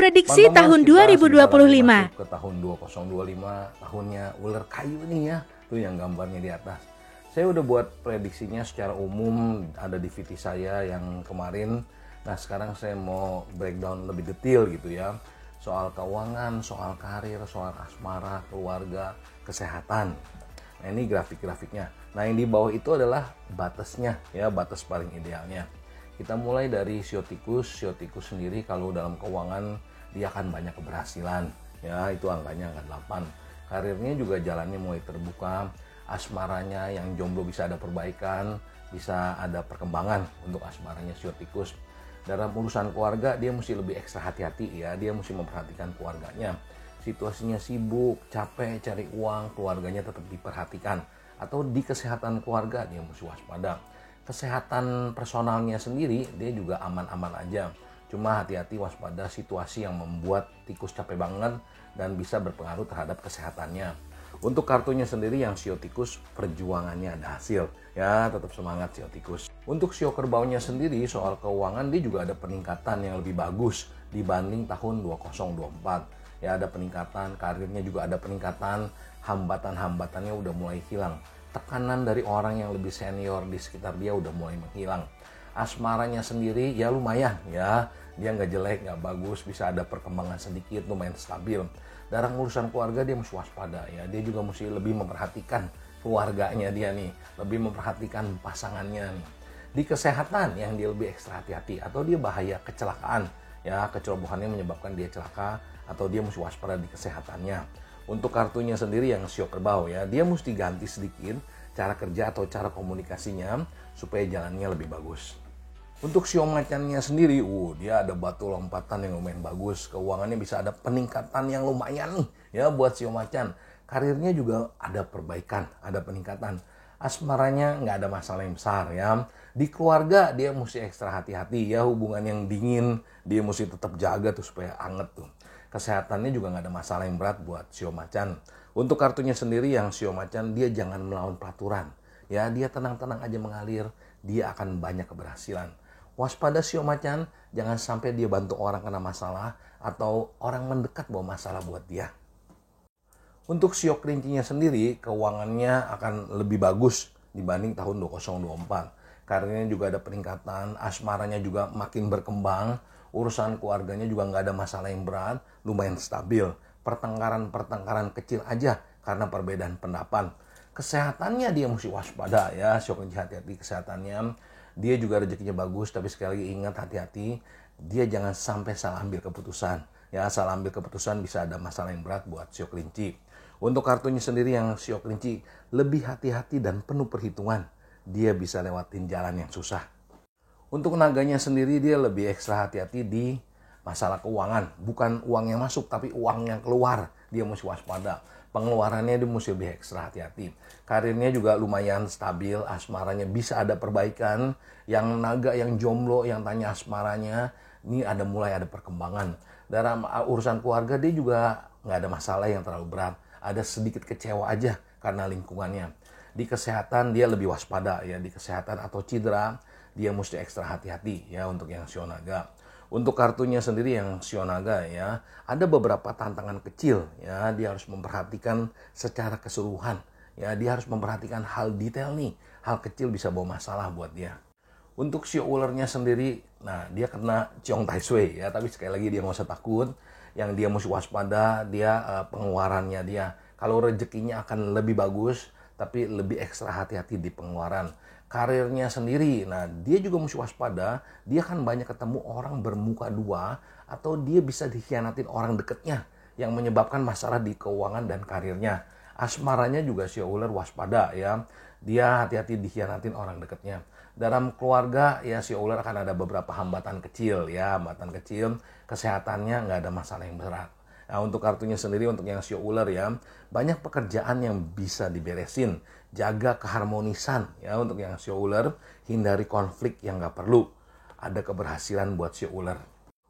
Prediksi Teman-teman, tahun kita sebentar lagi 2025. masuk ke tahun 2025, tahunnya ular kayu nih ya. Tuh yang gambarnya di atas. Saya udah buat prediksinya secara umum, ada di VT saya yang kemarin. Nah, sekarang saya mau breakdown lebih detail gitu ya. Soal keuangan, soal karir, soal asmara, keluarga, kesehatan. Nah, ini grafik-grafiknya. Nah, yang di bawah itu adalah batasnya ya, batas paling idealnya. Kita mulai dari sio tikus sendiri kalau dalam keuangan dia akan banyak keberhasilan. Ya, itu angkanya angka 8. Karirnya juga jalannya mulai terbuka. Asmaranya yang jomblo bisa ada perbaikan, bisa ada perkembangan untuk asmaranya sio tikus. Dalam urusan keluarga dia mesti lebih ekstra hati-hati ya, dia mesti memperhatikan keluarganya. Situasinya sibuk, capek cari uang, keluarganya tetap diperhatikan. Atau di kesehatan keluarga dia mesti waspada. Kesehatan personalnya sendiri dia juga aman-aman aja. Cuma hati-hati waspada situasi yang membuat tikus capek banget dan bisa berpengaruh terhadap kesehatannya. Untuk kartunya sendiri yang sio tikus, perjuangannya ada hasil. Ya, tetap semangat sio tikus. Untuk sio kerbaunya sendiri, soal keuangan dia juga ada peningkatan yang lebih bagus dibanding tahun 2024. Ya, ada peningkatan, karirnya juga ada peningkatan, hambatan-hambatannya udah mulai hilang. Tekanan dari orang yang lebih senior di sekitar dia udah mulai menghilang. Asmaranya sendiri ya lumayan ya, dia nggak jelek, nggak bagus, bisa ada perkembangan sedikit, lumayan stabil. Dalam urusan keluarga dia mesti waspada ya, dia juga mesti lebih memperhatikan keluarganya dia nih, lebih memperhatikan pasangannya nih. Di kesehatan yang dia lebih ekstra hati-hati, atau dia bahaya kecelakaan ya, kecerobohannya menyebabkan dia celaka, atau dia mesti waspada di kesehatannya. Untuk kartunya sendiri yang sio kerbau ya, dia mesti ganti sedikit cara kerja atau cara komunikasinya supaya jalannya lebih bagus. Untuk sio macannya sendiri, dia ada batu lompatan yang lumayan bagus. Keuangannya bisa ada peningkatan yang lumayan nih ya buat sio macan. Karirnya juga ada perbaikan, ada peningkatan. Asmaranya nggak ada masalah yang besar ya. Di keluarga dia mesti ekstra hati-hati ya, hubungan yang dingin dia mesti tetap jaga tuh supaya anget tuh. Kesehatannya juga nggak ada masalah yang berat buat sio macan. Untuk kartunya sendiri yang sio macan, dia jangan melawan peraturan. Ya, dia tenang-tenang aja mengalir, dia akan banyak keberhasilan. Waspada sio macan, jangan sampai dia bantu orang kena masalah atau orang mendekat bawa masalah buat dia. Untuk sio kelincinya sendiri, keuangannya akan lebih bagus dibanding tahun 2024. Karirnya juga ada peningkatan, asmaranya juga makin berkembang, urusan keluarganya juga nggak ada masalah yang berat, lumayan stabil. Pertengkaran-pertengkaran kecil aja karena perbedaan pendapat. Kesehatannya dia mesti waspada ya, sio kelinci hati-hati kesehatannya. Dia juga rezekinya bagus, tapi sekali lagi ingat hati-hati, dia jangan sampai salah ambil keputusan. Ya, salah ambil keputusan bisa ada masalah yang berat buat sio kelinci. Untuk kartunya sendiri yang sio kelinci, lebih hati-hati dan penuh perhitungan. Dia bisa lewatin jalan yang susah. Untuk naganya sendiri dia lebih ekstra hati-hati di masalah keuangan. Bukan uang yang masuk, tapi uang yang keluar. Dia mesti waspada. Pengeluarannya dia mesti lebih ekstra hati-hati. Karirnya juga lumayan stabil, asmaranya bisa ada perbaikan. Yang naga, yang jomblo, yang tanya asmaranya, ini mulai ada perkembangan. Dalam urusan keluarga dia juga nggak ada masalah yang terlalu berat. Ada sedikit kecewa aja karena lingkungannya. Di kesehatan dia lebih waspada ya, di kesehatan atau cedera dia mesti ekstra hati-hati ya untuk yang sio naga. Untuk kartunya sendiri yang sio naga ya, ada beberapa tantangan kecil ya, dia harus memperhatikan secara keseluruhan. Ya, dia harus memperhatikan hal detail nih, hal kecil bisa bawa masalah buat dia. Untuk sio ulernya sendiri, nah dia kena Ciong Tai Sui ya, tapi sekali lagi dia nggak usah takut. Yang dia mesti waspada, dia pengeluarannya dia. Kalau rezekinya akan lebih bagus, tapi lebih ekstra hati-hati di pengeluaran. Karirnya sendiri, nah dia juga mesti waspada, dia kan banyak ketemu orang bermuka dua, atau dia bisa dikhianatin orang dekatnya, yang menyebabkan masalah di keuangan dan karirnya. Asmaranya juga sio ular waspada ya, dia hati-hati dikhianatin orang dekatnya. Dalam keluarga ya sio ular akan ada beberapa hambatan kecil ya, hambatan kecil, kesehatannya nggak ada masalah yang berat. Nah, untuk kartunya sendiri untuk yang sio ular ya, banyak pekerjaan yang bisa diberesin, jaga keharmonisan ya untuk yang sio ular, hindari konflik yang nggak perlu. Ada keberhasilan buat sio ular.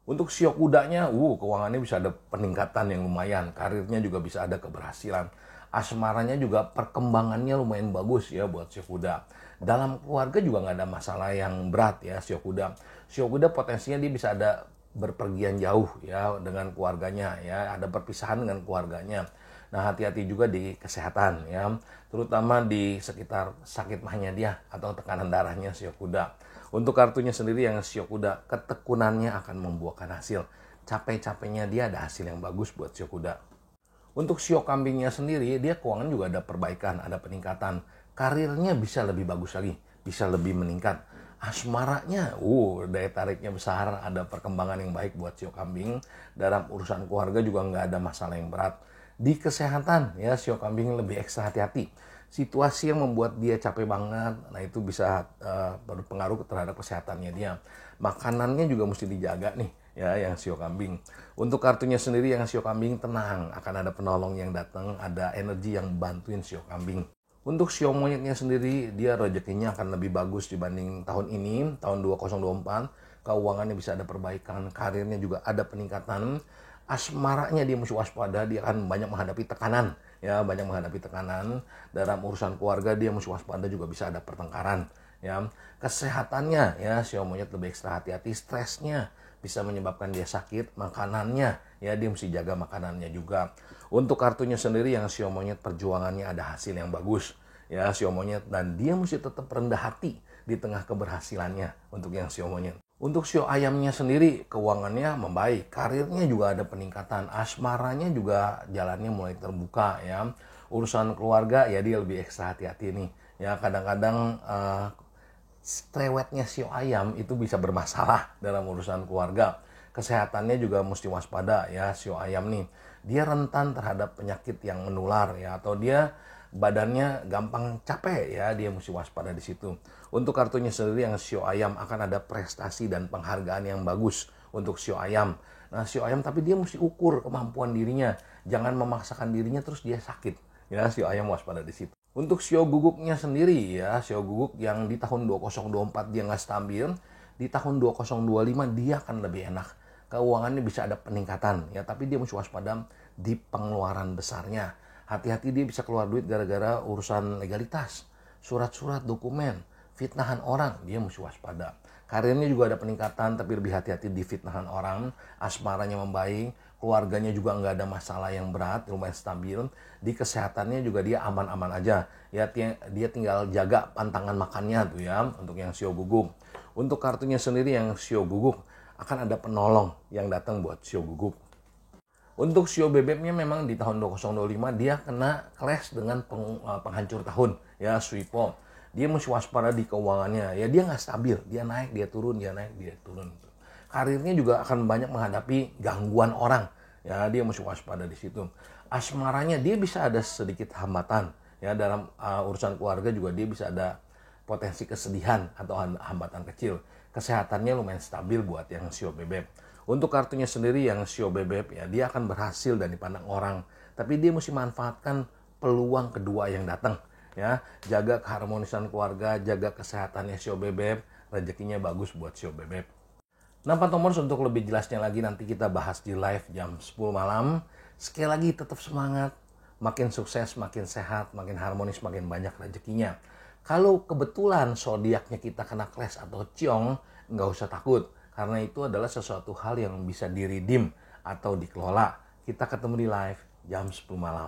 Untuk sio kudanya, keuangannya bisa ada peningkatan yang lumayan, karirnya juga bisa ada keberhasilan. Asmaranya juga perkembangannya lumayan bagus ya buat sio kuda. Dalam keluarga juga nggak ada masalah yang berat ya sio kuda. Sio kuda potensinya dia bisa ada berpergian jauh ya dengan keluarganya ya, ada perpisahan dengan keluarganya. Nah, hati-hati juga di kesehatan ya, terutama di sekitar sakit mahnya dia atau tekanan darahnya shio kuda. Untuk kartunya sendiri yang shio kuda, ketekunannya akan membuahkan hasil. Capek-capeknya dia ada hasil yang bagus buat shio kuda. Untuk shio kambingnya sendiri, dia keuangan juga ada perbaikan, ada peningkatan. Karirnya bisa lebih bagus lagi, bisa lebih meningkat. Asmaranya, daya tariknya besar, ada perkembangan yang baik buat shio kambing. Dalam urusan keluarga juga nggak ada masalah yang berat. Di kesehatan, ya shio kambing lebih ekstra hati-hati. Situasi yang membuat dia capek banget, nah itu bisa berpengaruh terhadap kesehatannya dia. Makanannya juga mesti dijaga nih, ya yang shio kambing. Untuk kartunya sendiri yang shio kambing, tenang, akan ada penolong yang datang, ada energi yang bantuin shio kambing. Untuk shio monyetnya sendiri, dia rezekinya akan lebih bagus dibanding tahun ini, tahun 2024. Keuangannya bisa ada perbaikan, karirnya juga ada peningkatan. Asmaranya dia mesti waspada, dia akan banyak menghadapi tekanan, ya banyak menghadapi tekanan. Dalam urusan keluarga dia mesti waspada, juga bisa ada pertengkaran. Ya, kesehatannya ya shio monyet lebih ekstra hati-hati, stresnya bisa menyebabkan dia sakit. Makanannya ya dia mesti jaga makanannya juga. Untuk kartunya sendiri yang shio monyet, perjuangannya ada hasil yang bagus ya shio monyet, dan dia mesti tetap rendah hati di tengah keberhasilannya untuk yang shio monyet. Untuk shio ayamnya sendiri, keuangannya membaik, karirnya juga ada peningkatan, asmaranya juga jalannya mulai terbuka ya. Urusan keluarga ya dia lebih ekstra hati-hati nih ya, kadang-kadang strewetnya shio ayam itu bisa bermasalah dalam urusan keluarga. Kesehatannya juga mesti waspada ya shio ayam nih. Dia rentan terhadap penyakit yang menular ya, atau dia badannya gampang capek ya, dia mesti waspada di situ. Untuk kartunya sendiri yang shio ayam, akan ada prestasi dan penghargaan yang bagus untuk shio ayam. Nah, shio ayam tapi dia mesti ukur kemampuan dirinya. Jangan memaksakan dirinya terus dia sakit. Ya, shio ayam waspada di situ. Untuk shio guguknya sendiri ya, shio guguk yang di tahun 2024 dia nggak stabil, di tahun 2025 dia akan lebih enak. Keuangannya bisa ada peningkatan ya, tapi dia mesti waspada di pengeluaran besarnya. Hati-hati dia bisa keluar duit gara-gara urusan legalitas, surat-surat, dokumen, fitnahan orang, dia mesti waspada. Karirnya juga ada peningkatan, tapi lebih hati-hati di fitnahan orang. Asmaranya membaik, keluarganya juga nggak ada masalah yang berat, lumayan stabil. Di kesehatannya juga dia aman-aman aja. Ya, dia tinggal jaga pantangan makannya tuh ya, untuk yang shio guguk. Untuk kartunya sendiri yang shio guguk, akan ada penolong yang datang buat shio guguk. Untuk shio bebeknya memang di tahun 2025 dia kena clash dengan penghancur tahun ya, Suipo. Dia mesti waspada di keuangannya ya, dia nggak stabil, dia naik dia turun, dia naik dia turun. Karirnya juga akan banyak menghadapi gangguan orang ya, dia mesti waspada di situ. Asmaranya dia bisa ada sedikit hambatan ya, dalam urusan keluarga juga dia bisa ada potensi kesedihan atau hambatan kecil. Kesehatannya lumayan stabil buat yang shio bebek. Untuk kartunya sendiri yang shio bebek ya, dia akan berhasil dan dipandang orang, tapi dia mesti manfaatkan peluang kedua yang datang ya. Jaga keharmonisan keluarga, jaga kesehatannya shio bebek, rezekinya bagus buat shio bebek. Nah, Pak Tomors, untuk lebih jelasnya lagi nanti kita bahas di live jam 10 malam. Sekali lagi tetap semangat, makin sukses, makin sehat, makin harmonis, makin banyak rezekinya. Kalau kebetulan zodiaknya kita kena clash atau ciong, nggak usah takut. Karena itu adalah sesuatu hal yang bisa di-redeem atau dikelola. Kita ketemu di live jam 10 malam.